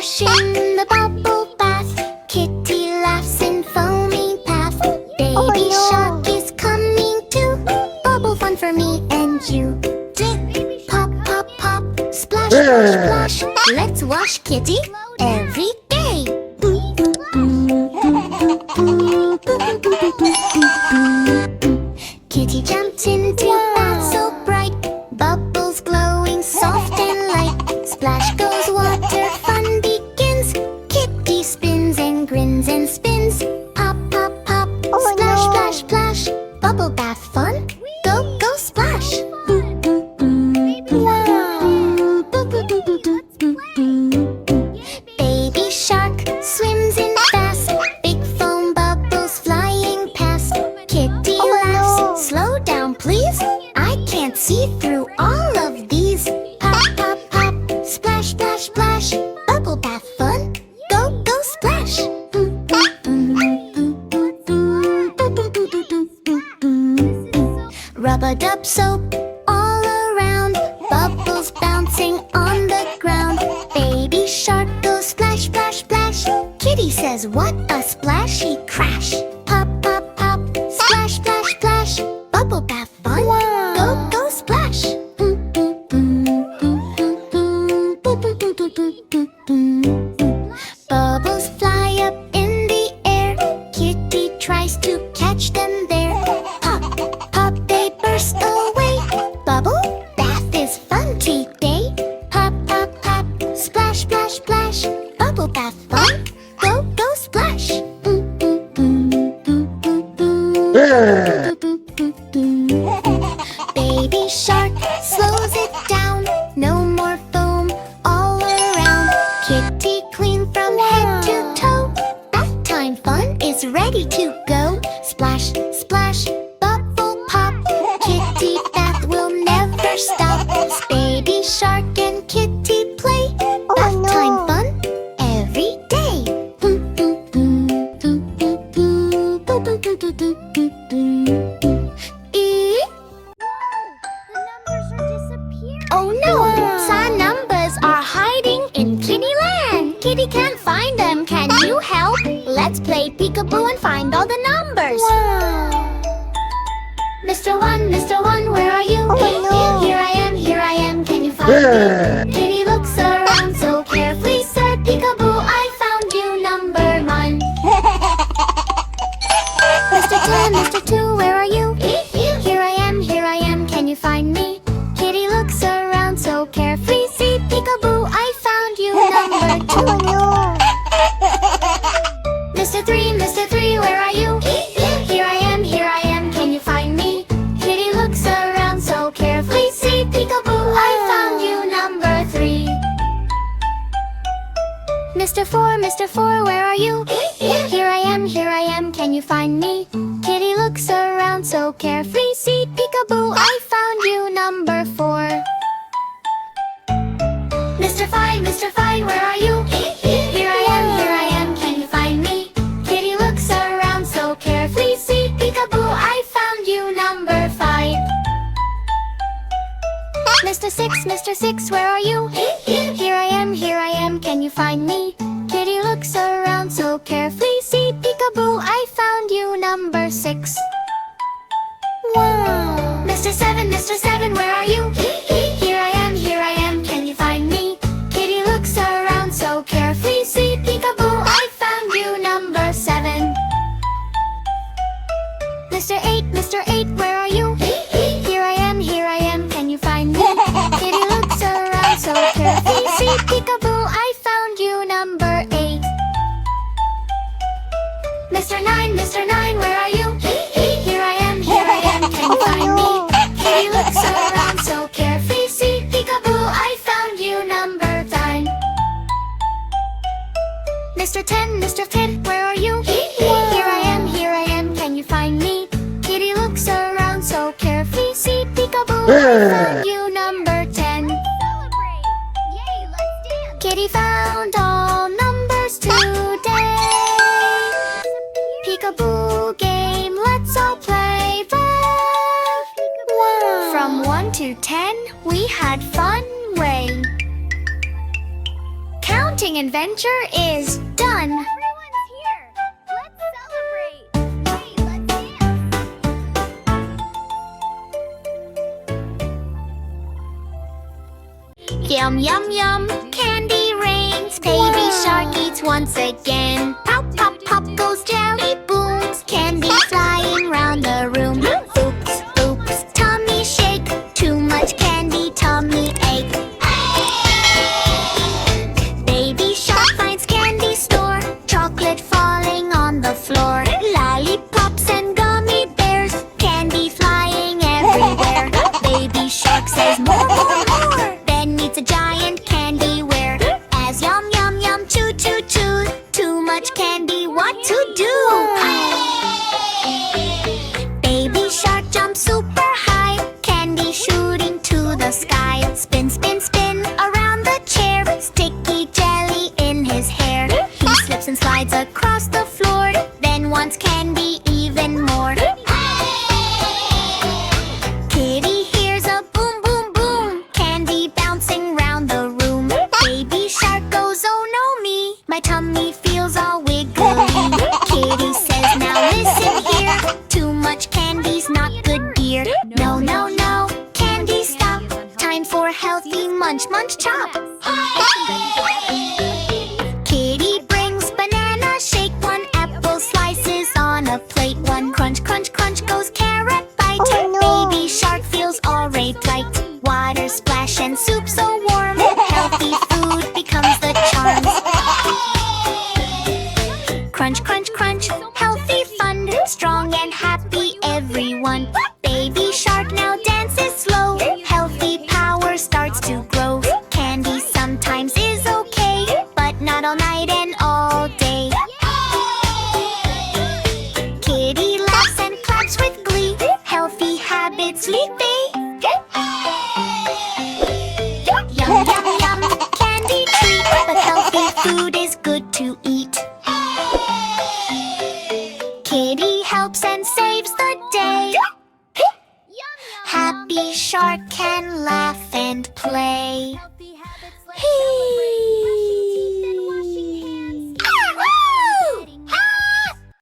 Splash in the bubble bath. Kitty laughs in foamy path. Baby shark is coming too. Bubble fun for me and you. Drip, pop, pop, pop. Splash, splash, splash. Let's wash Kitty every day. Kitty jumped into bath so bright. Bubbles glowing soft and light. Splash goes water, fun begins. Kitty spins and grins and spins. Pop, pop, pop. Splash, splash, splash. Bubble bath fun. Go, go, splash. Baby shark swims in fast. Big foam bubbles flying past. Kitty laughs. Slow down, please. I can't see through all of these. Pop, pop, pop. Splash, splash, splash. Bubble bath fun. Go, go, splash. Rub-a-dub soap all around. Bubbles bouncing on the ground. Baby shark goes splash, splash, splash. Kitty says, what a splashy crash. Pop, pop, pop. Splash, splash, splash. Bubble bath fun. Go, go, splash. Bubbles fly up in the air. Kitty tries to catch them there. Pop, pop, they burst away. Bubble bath is fun today. Pop, pop, pop. Splash, splash, splash. Bubble bath fun. Go, go, splash. Baby shark slows it down. No more foam all around. Kitty clean from head to toe. Bath time fun is ready to go. Splash, splash, bubble pop. Kitty bath will never stop. Baby shark and Kitty play. Bath time fun every day. Oh no! Some numbers are hiding in Kittyland. Kitty can't find them. Can you help? Let's play peekaboo and find all the numbers. Mr. One, where are you? Here I am. Can you find me? Kitty looks around so carefully, said peekaboo, I found you, number 1. Mr. Two, where are you? Here I am. Can you find me? Kitty looks around so carefree. See, peekaboo, I found you, number 2. Mr. Three, where are you? Here I am. Can you find me? Kitty looks around so carefully. See, peekaboo, I found you, number 3. Mr. Four, where are you? Here I am. Can you find me? Kitty looks around so carefree. See, peekaboo, I found you, number 4. Mr. Fine, where are you? Here I am. Can you find me? Kitty looks around so carefully. See, peekaboo, I found you, number 5. Mr. Six, where are you? Here I am. Can you find me? Kitty looks around so carefully. See, peekaboo, I found you, number 6. Wow! Mr. Seven, where are you? Here I am. Can you find me? Kitty looks around so carefully. See, peekaboo, I found you, number 7. Mr. Eight, where are you? Here I am. Can you find me? Kitty looks around so carefully. See, peekaboo, I found you, number 8. Mr. Nine, where are you? Here I am. Can you find me? Kitty looks around so carefree. See, peekaboo, I found you, number 9. Mr. Ten, where are you? Here I am. Can you find me? Kitty looks around so carefree. See, peekaboo, I found you, number 10. Kitty found all numbers today. Peekaboo game, let's all play. From 1 to 10, we had fun way. Counting. exciting adventure is done. Everyone's here. Let's celebrate. Hey, let's dance. Yum, yum, yum, candy rains. Baby shark eats once again. Pop, pop, pop goes jelly booms. Candy flying round the room. Oops, oops, tummy shake. Too much candy, tummy ache. Baby shark finds candy store. Chocolate falling on the floor. Lollipops and gummy bears. Candy flying everywhere. Baby shark says more, more, more. Then meets a giant candy where as yum, yum, yum, chew, chew, chew. Too much candy, what to do? Baby shark jumps super high. Candy shooting to the sky. Spin, spin, spin around the chair. Sticky jelly in his hair. He slips and slides across the floor. Then wants candy even more. Kitty hears a boom, boom, boom. Candy bouncing round the room. Baby shark goes, oh no me. My tummy feels all wiggly. Kitty says, now listen here. Too much candy's not good, dear. No, no, no, candy stop. Time for healthy munch, munch, chop. Kitty brings banana shake. One apple slices on a plate. One crunch, crunch, crunch goes carrot bite. Baby shark feels all right. Water splash and soup so warm. Healthy food becomes the charm. Crunch, crunch, crunch, healthy fun. Strong and happy everyone. Baby shark now dances slow. Healthy power starts to grow. Candy sometimes is okay, but not all night and all day. Kitty laughs and claps with glee. Healthy habits lead me. Yum, yum, yum, candy treat. But healthy food is good to eat. Kitty helps and saves the day. Happy shark can laugh and play. Healthy habits, let's celebrate.